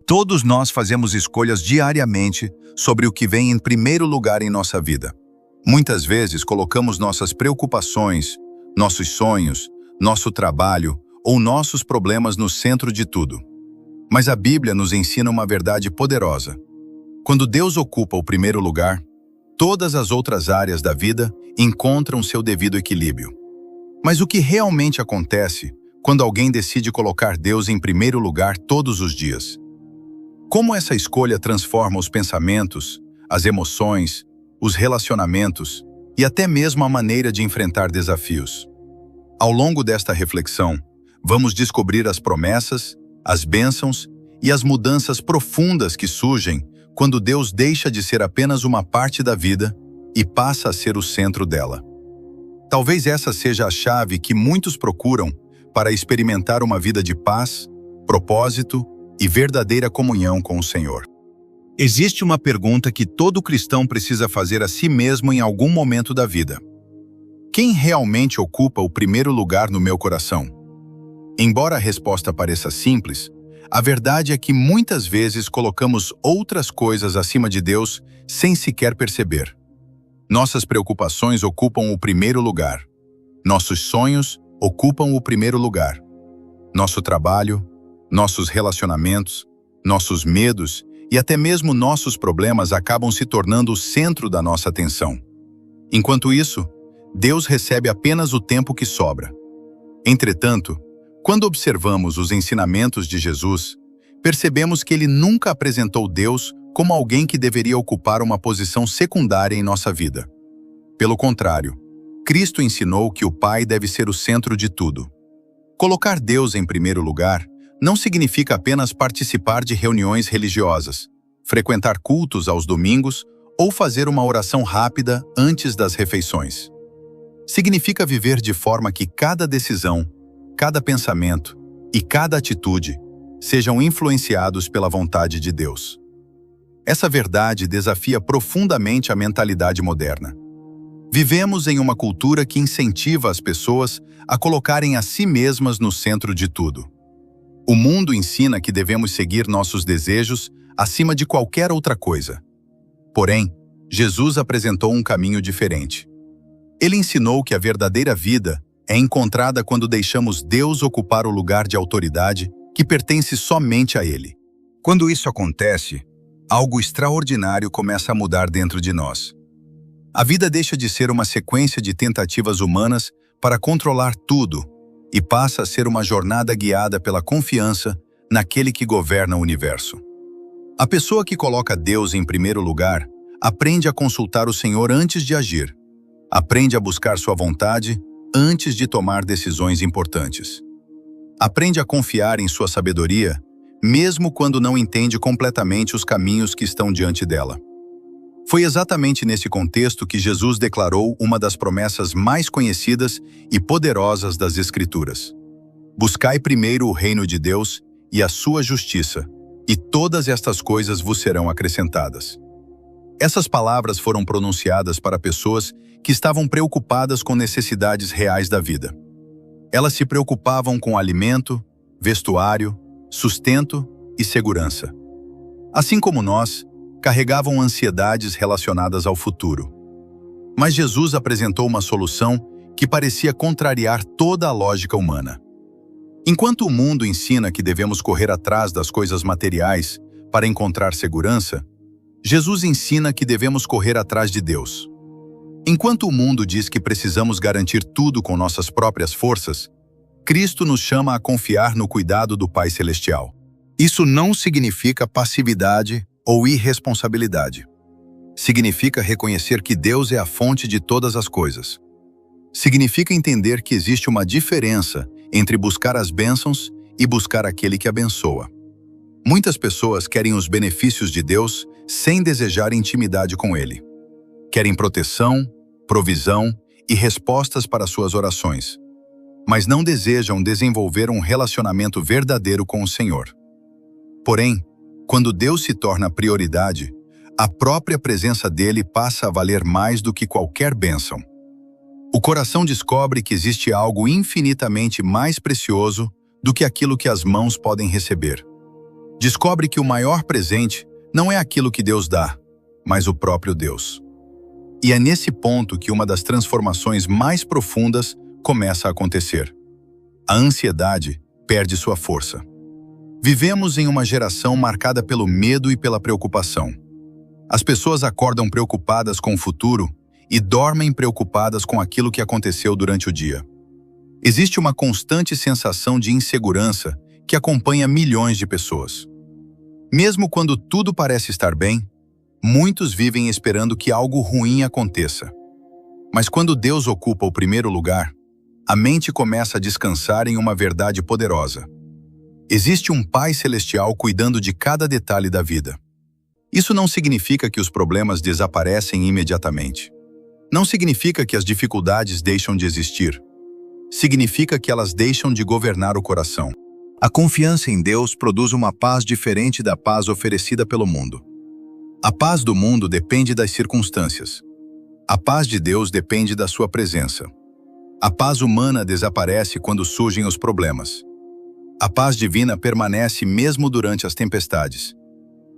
Todos nós fazemos escolhas diariamente sobre o que vem em primeiro lugar em nossa vida. Muitas vezes colocamos nossas preocupações, nossos sonhos, nosso trabalho ou nossos problemas no centro de tudo. Mas a Bíblia nos ensina uma verdade poderosa. Quando Deus ocupa o primeiro lugar, todas as outras áreas da vida encontram seu devido equilíbrio. Mas o que realmente acontece quando alguém decide colocar Deus em primeiro lugar todos os dias? Como essa escolha transforma os pensamentos, as emoções, os relacionamentos e até mesmo a maneira de enfrentar desafios? Ao longo desta reflexão, vamos descobrir as promessas, as bênçãos e as mudanças profundas que surgem quando Deus deixa de ser apenas uma parte da vida e passa a ser o centro dela. Talvez essa seja a chave que muitos procuram para experimentar uma vida de paz, propósito e verdadeira comunhão com o Senhor. Existe uma pergunta que todo cristão precisa fazer a si mesmo em algum momento da vida. Quem realmente ocupa o primeiro lugar no meu coração? Embora a resposta pareça simples, a verdade é que muitas vezes colocamos outras coisas acima de Deus sem sequer perceber. Nossas preocupações ocupam o primeiro lugar. Nossos sonhos ocupam o primeiro lugar. Nosso trabalho, nossos relacionamentos, nossos medos e até mesmo nossos problemas acabam se tornando o centro da nossa atenção. Enquanto isso, Deus recebe apenas o tempo que sobra. Entretanto, quando observamos os ensinamentos de Jesus, percebemos que ele nunca apresentou Deus como alguém que deveria ocupar uma posição secundária em nossa vida. Pelo contrário, Cristo ensinou que o Pai deve ser o centro de tudo. Colocar Deus em primeiro lugar não significa apenas participar de reuniões religiosas, frequentar cultos aos domingos ou fazer uma oração rápida antes das refeições. Significa viver de forma que cada decisão, cada pensamento e cada atitude sejam influenciados pela vontade de Deus. Essa verdade desafia profundamente a mentalidade moderna. Vivemos em uma cultura que incentiva as pessoas a colocarem a si mesmas no centro de tudo. O mundo ensina que devemos seguir nossos desejos acima de qualquer outra coisa. Porém, Jesus apresentou um caminho diferente. Ele ensinou que a verdadeira vida é encontrada quando deixamos Deus ocupar o lugar de autoridade que pertence somente a Ele. Quando isso acontece, algo extraordinário começa a mudar dentro de nós. A vida deixa de ser uma sequência de tentativas humanas para controlar tudo e passa a ser uma jornada guiada pela confiança naquele que governa o universo. A pessoa que coloca Deus em primeiro lugar aprende a consultar o Senhor antes de agir. Aprende a buscar sua vontade antes de tomar decisões importantes. Aprende a confiar em sua sabedoria, mesmo quando não entende completamente os caminhos que estão diante dela. Foi exatamente nesse contexto que Jesus declarou uma das promessas mais conhecidas e poderosas das Escrituras. Buscai primeiro o reino de Deus e a sua justiça, e todas estas coisas vos serão acrescentadas. Essas palavras foram pronunciadas para pessoas que estavam preocupadas com necessidades reais da vida. Elas se preocupavam com alimento, vestuário, sustento e segurança. Assim como nós, carregavam ansiedades relacionadas ao futuro. Mas Jesus apresentou uma solução que parecia contrariar toda a lógica humana. Enquanto o mundo ensina que devemos correr atrás das coisas materiais para encontrar segurança, Jesus ensina que devemos correr atrás de Deus. Enquanto o mundo diz que precisamos garantir tudo com nossas próprias forças, Cristo nos chama a confiar no cuidado do Pai Celestial. Isso não significa passividade ou irresponsabilidade. Significa reconhecer que Deus é a fonte de todas as coisas. Significa entender que existe uma diferença entre buscar as bênçãos e buscar aquele que abençoa. Muitas pessoas querem os benefícios de Deus sem desejar intimidade com Ele. Querem proteção, provisão e respostas para suas orações, mas não desejam desenvolver um relacionamento verdadeiro com o Senhor. Porém, quando Deus se torna prioridade, a própria presença dele passa a valer mais do que qualquer bênção. O coração descobre que existe algo infinitamente mais precioso do que aquilo que as mãos podem receber. Descobre que o maior presente não é aquilo que Deus dá, mas o próprio Deus. E é nesse ponto que uma das transformações mais profundas começa a acontecer. A ansiedade perde sua força. Vivemos em uma geração marcada pelo medo e pela preocupação. As pessoas acordam preocupadas com o futuro e dormem preocupadas com aquilo que aconteceu durante o dia. Existe uma constante sensação de insegurança que acompanha milhões de pessoas. Mesmo quando tudo parece estar bem, muitos vivem esperando que algo ruim aconteça. Mas quando Deus ocupa o primeiro lugar, a mente começa a descansar em uma verdade poderosa. Existe um Pai Celestial cuidando de cada detalhe da vida. Isso não significa que os problemas desaparecem imediatamente. Não significa que as dificuldades deixam de existir. Significa que elas deixam de governar o coração. A confiança em Deus produz uma paz diferente da paz oferecida pelo mundo. A paz do mundo depende das circunstâncias. A paz de Deus depende da sua presença. A paz humana desaparece quando surgem os problemas. A paz divina permanece mesmo durante as tempestades.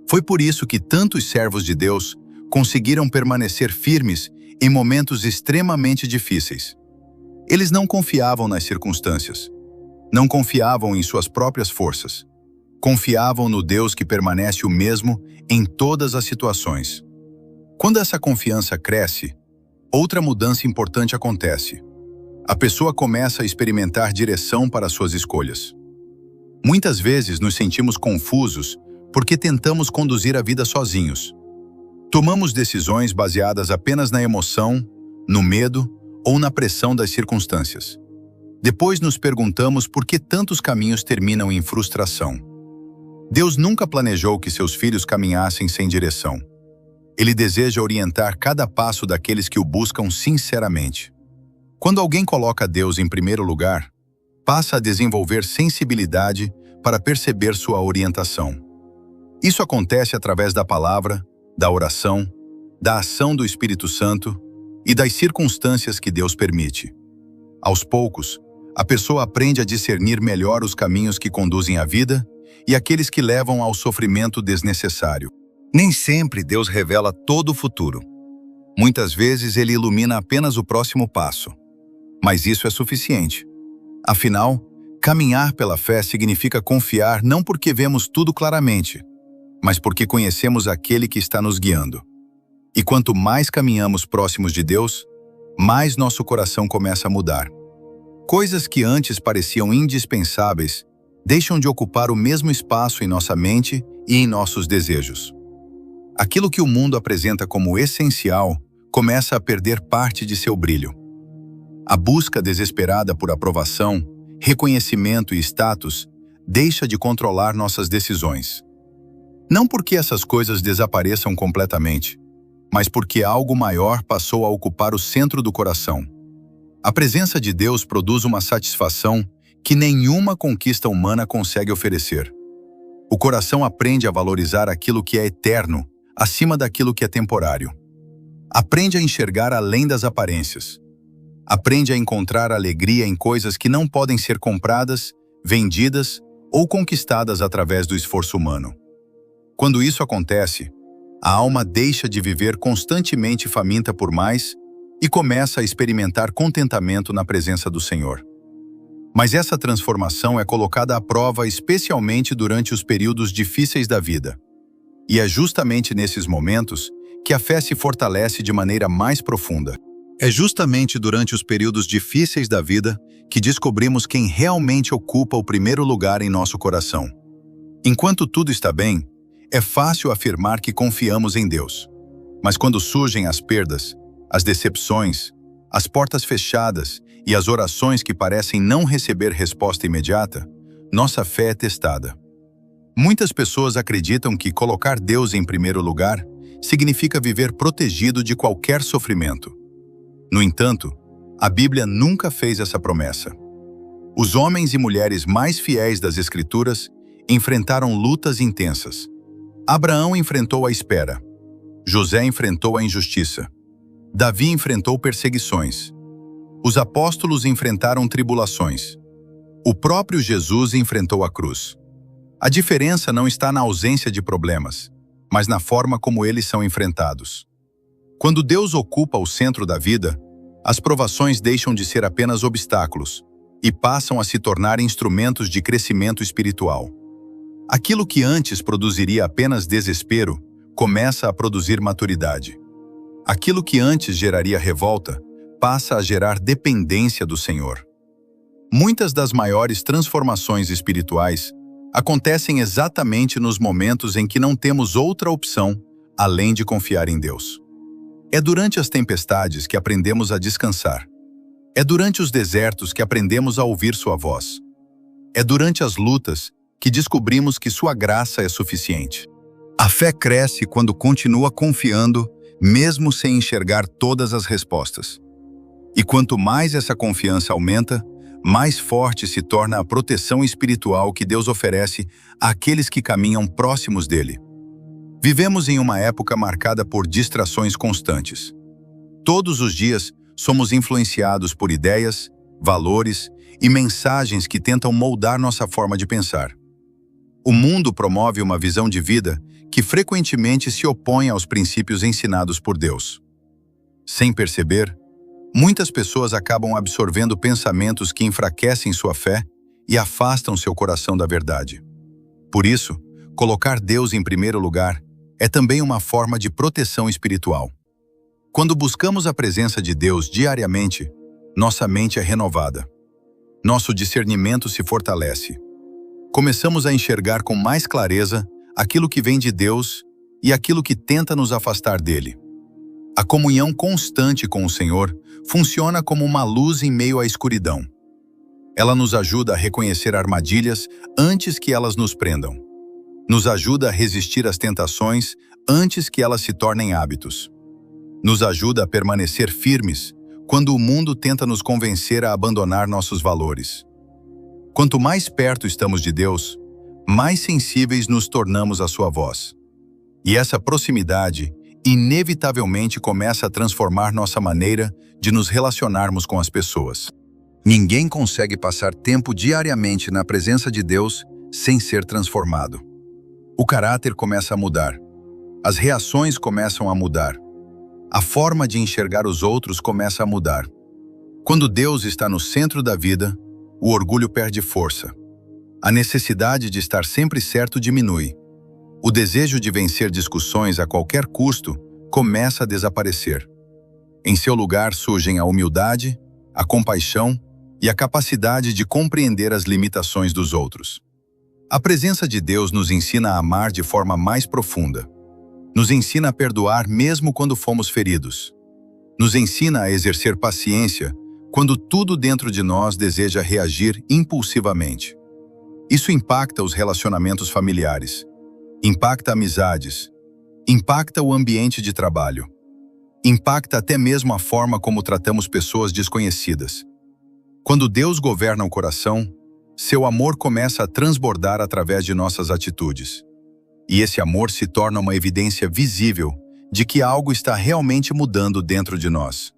Foi por isso que tantos servos de Deus conseguiram permanecer firmes em momentos extremamente difíceis. Eles não confiavam nas circunstâncias. Não confiavam em suas próprias forças. Confiavam no Deus que permanece o mesmo em todas as situações. Quando essa confiança cresce, outra mudança importante acontece. A pessoa começa a experimentar direção para suas escolhas. Muitas vezes nos sentimos confusos porque tentamos conduzir a vida sozinhos. Tomamos decisões baseadas apenas na emoção, no medo ou na pressão das circunstâncias. Depois nos perguntamos por que tantos caminhos terminam em frustração. Deus nunca planejou que seus filhos caminhassem sem direção. Ele deseja orientar cada passo daqueles que o buscam sinceramente. Quando alguém coloca Deus em primeiro lugar, passa a desenvolver sensibilidade para perceber sua orientação. Isso acontece através da palavra, da oração, da ação do Espírito Santo e das circunstâncias que Deus permite. Aos poucos, a pessoa aprende a discernir melhor os caminhos que conduzem à vida e aqueles que levam ao sofrimento desnecessário. Nem sempre Deus revela todo o futuro. Muitas vezes Ele ilumina apenas o próximo passo. Mas isso é suficiente. Afinal, caminhar pela fé significa confiar não porque vemos tudo claramente, mas porque conhecemos aquele que está nos guiando. E quanto mais caminhamos próximos de Deus, mais nosso coração começa a mudar. Coisas que antes pareciam indispensáveis deixam de ocupar o mesmo espaço em nossa mente e em nossos desejos. Aquilo que o mundo apresenta como essencial começa a perder parte de seu brilho. A busca desesperada por aprovação, reconhecimento e status deixa de controlar nossas decisões. Não porque essas coisas desapareçam completamente, mas porque algo maior passou a ocupar o centro do coração. A presença de Deus produz uma satisfação que nenhuma conquista humana consegue oferecer. O coração aprende a valorizar aquilo que é eterno, acima daquilo que é temporário. Aprende a enxergar além das aparências. Aprende a encontrar alegria em coisas que não podem ser compradas, vendidas ou conquistadas através do esforço humano. Quando isso acontece, a alma deixa de viver constantemente faminta por mais e começa a experimentar contentamento na presença do Senhor. Mas essa transformação é colocada à prova especialmente durante os períodos difíceis da vida. E é justamente nesses momentos que a fé se fortalece de maneira mais profunda. É justamente durante os períodos difíceis da vida que descobrimos quem realmente ocupa o primeiro lugar em nosso coração. Enquanto tudo está bem, é fácil afirmar que confiamos em Deus. Mas quando surgem as perdas, as decepções, as portas fechadas e as orações que parecem não receber resposta imediata, nossa fé é testada. Muitas pessoas acreditam que colocar Deus em primeiro lugar significa viver protegido de qualquer sofrimento. No entanto, a Bíblia nunca fez essa promessa. Os homens e mulheres mais fiéis das Escrituras enfrentaram lutas intensas. Abraão enfrentou a espera. José enfrentou a injustiça. Davi enfrentou perseguições. Os apóstolos enfrentaram tribulações. O próprio Jesus enfrentou a cruz. A diferença não está na ausência de problemas, mas na forma como eles são enfrentados. Quando Deus ocupa o centro da vida, as provações deixam de ser apenas obstáculos e passam a se tornar instrumentos de crescimento espiritual. Aquilo que antes produziria apenas desespero começa a produzir maturidade. Aquilo que antes geraria revolta passa a gerar dependência do Senhor. Muitas das maiores transformações espirituais acontecem exatamente nos momentos em que não temos outra opção além de confiar em Deus. É durante as tempestades que aprendemos a descansar. É durante os desertos que aprendemos a ouvir sua voz. É durante as lutas que descobrimos que sua graça é suficiente. A fé cresce quando continua confiando, mesmo sem enxergar todas as respostas. E quanto mais essa confiança aumenta, mais forte se torna a proteção espiritual que Deus oferece àqueles que caminham próximos dele. Vivemos em uma época marcada por distrações constantes. Todos os dias somos influenciados por ideias, valores e mensagens que tentam moldar nossa forma de pensar. O mundo promove uma visão de vida que frequentemente se opõe aos princípios ensinados por Deus. Sem perceber, muitas pessoas acabam absorvendo pensamentos que enfraquecem sua fé e afastam seu coração da verdade. Por isso, colocar Deus em primeiro lugar é também uma forma de proteção espiritual. Quando buscamos a presença de Deus diariamente, nossa mente é renovada. Nosso discernimento se fortalece. Começamos a enxergar com mais clareza aquilo que vem de Deus e aquilo que tenta nos afastar dele. A comunhão constante com o Senhor funciona como uma luz em meio à escuridão. Ela nos ajuda a reconhecer armadilhas antes que elas nos prendam. Nos ajuda a resistir às tentações antes que elas se tornem hábitos. Nos ajuda a permanecer firmes quando o mundo tenta nos convencer a abandonar nossos valores. Quanto mais perto estamos de Deus, mais sensíveis nos tornamos à sua voz. E essa proximidade inevitavelmente começa a transformar nossa maneira de nos relacionarmos com as pessoas. Ninguém consegue passar tempo diariamente na presença de Deus sem ser transformado. O caráter começa a mudar. As reações começam a mudar. A forma de enxergar os outros começa a mudar. Quando Deus está no centro da vida, o orgulho perde força. A necessidade de estar sempre certo diminui. O desejo de vencer discussões a qualquer custo começa a desaparecer. Em seu lugar surgem a humildade, a compaixão e a capacidade de compreender as limitações dos outros. A presença de Deus nos ensina a amar de forma mais profunda. Nos ensina a perdoar mesmo quando fomos feridos. Nos ensina a exercer paciência quando tudo dentro de nós deseja reagir impulsivamente. Isso impacta os relacionamentos familiares, impacta amizades, impacta o ambiente de trabalho, impacta até mesmo a forma como tratamos pessoas desconhecidas. Quando Deus governa o coração, seu amor começa a transbordar através de nossas atitudes. E esse amor se torna uma evidência visível de que algo está realmente mudando dentro de nós.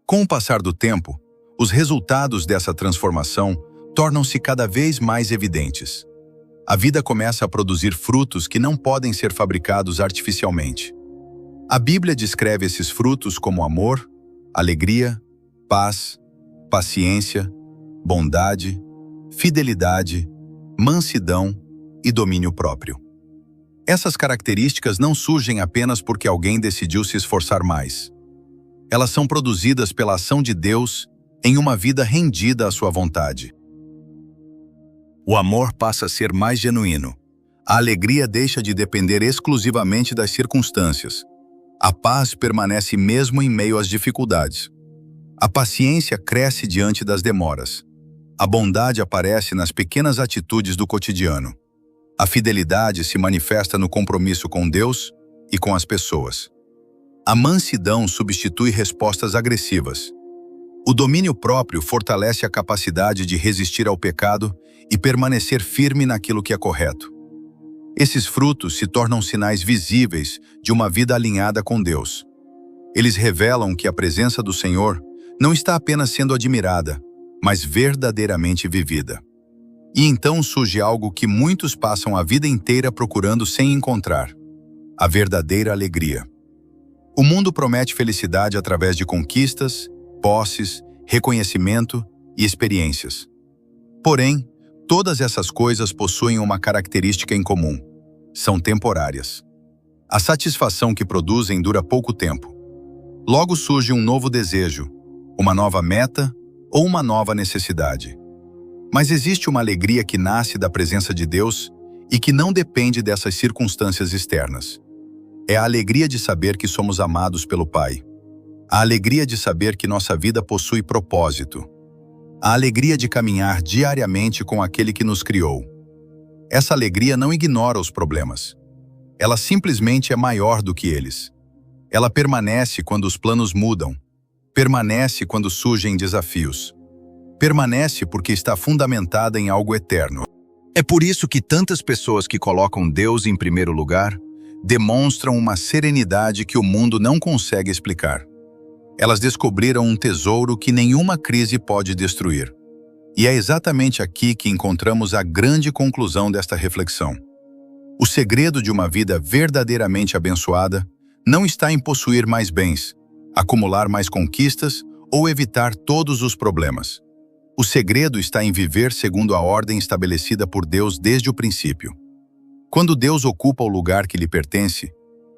Com o passar do tempo, os resultados dessa transformação tornam-se cada vez mais evidentes. A vida começa a produzir frutos que não podem ser fabricados artificialmente. A Bíblia descreve esses frutos como amor, alegria, paz, paciência, bondade, fidelidade, mansidão e domínio próprio. Essas características não surgem apenas porque alguém decidiu se esforçar mais. Elas são produzidas pela ação de Deus em uma vida rendida à sua vontade. O amor passa a ser mais genuíno. A alegria deixa de depender exclusivamente das circunstâncias. A paz permanece mesmo em meio às dificuldades. A paciência cresce diante das demoras. A bondade aparece nas pequenas atitudes do cotidiano. A fidelidade se manifesta no compromisso com Deus e com as pessoas. A mansidão substitui respostas agressivas. O domínio próprio fortalece a capacidade de resistir ao pecado e permanecer firme naquilo que é correto. Esses frutos se tornam sinais visíveis de uma vida alinhada com Deus. Eles revelam que a presença do Senhor não está apenas sendo admirada, mas verdadeiramente vivida. E então surge algo que muitos passam a vida inteira procurando sem encontrar: a verdadeira alegria. O mundo promete felicidade através de conquistas, posses, reconhecimento e experiências. Porém, todas essas coisas possuem uma característica em comum: são temporárias. A satisfação que produzem dura pouco tempo. Logo surge um novo desejo, uma nova meta ou uma nova necessidade. Mas existe uma alegria que nasce da presença de Deus e que não depende dessas circunstâncias externas. É a alegria de saber que somos amados pelo Pai. A alegria de saber que nossa vida possui propósito. A alegria de caminhar diariamente com aquele que nos criou. Essa alegria não ignora os problemas. Ela simplesmente é maior do que eles. Ela permanece quando os planos mudam. Permanece quando surgem desafios. Permanece porque está fundamentada em algo eterno. É por isso que tantas pessoas que colocam Deus em primeiro lugar demonstram uma serenidade que o mundo não consegue explicar. Elas descobriram um tesouro que nenhuma crise pode destruir. E é exatamente aqui que encontramos a grande conclusão desta reflexão. O segredo de uma vida verdadeiramente abençoada não está em possuir mais bens, acumular mais conquistas ou evitar todos os problemas. O segredo está em viver segundo a ordem estabelecida por Deus desde o princípio. Quando Deus ocupa o lugar que lhe pertence,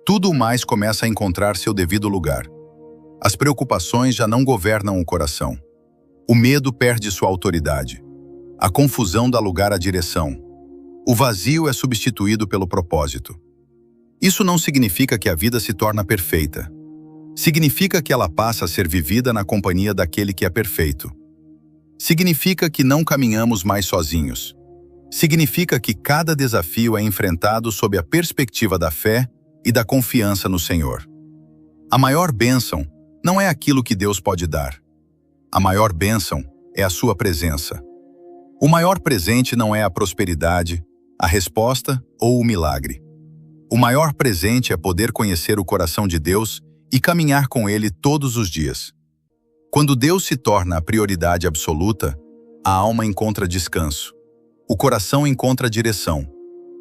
tudo mais começa a encontrar seu devido lugar. As preocupações já não governam o coração. O medo perde sua autoridade. A confusão dá lugar à direção. O vazio é substituído pelo propósito. Isso não significa que a vida se torna perfeita. Significa que ela passa a ser vivida na companhia daquele que é perfeito. Significa que não caminhamos mais sozinhos. Significa que cada desafio é enfrentado sob a perspectiva da fé e da confiança no Senhor. A maior bênção não é aquilo que Deus pode dar. A maior bênção é a sua presença. O maior presente não é a prosperidade, a resposta ou o milagre. O maior presente é poder conhecer o coração de Deus e caminhar com Ele todos os dias. Quando Deus se torna a prioridade absoluta, a alma encontra descanso. O coração encontra direção.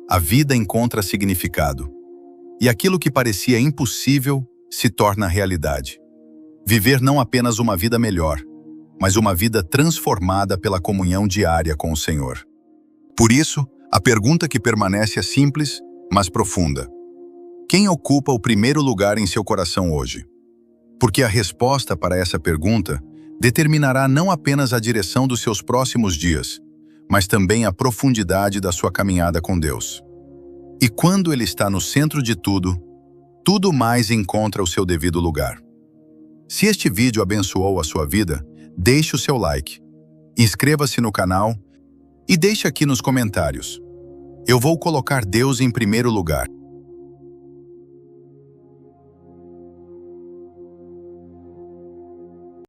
A vida encontra significado. E aquilo que parecia impossível se torna realidade. Viver não apenas uma vida melhor, mas uma vida transformada pela comunhão diária com o Senhor. Por isso, a pergunta que permanece é simples, mas profunda. Quem ocupa o primeiro lugar em seu coração hoje? Porque a resposta para essa pergunta determinará não apenas a direção dos seus próximos dias, mas também a profundidade da sua caminhada com Deus. E quando Ele está no centro de tudo, tudo mais encontra o seu devido lugar. Se este vídeo abençoou a sua vida, deixe o seu like, inscreva-se no canal e deixe aqui nos comentários: eu vou colocar Deus em primeiro lugar.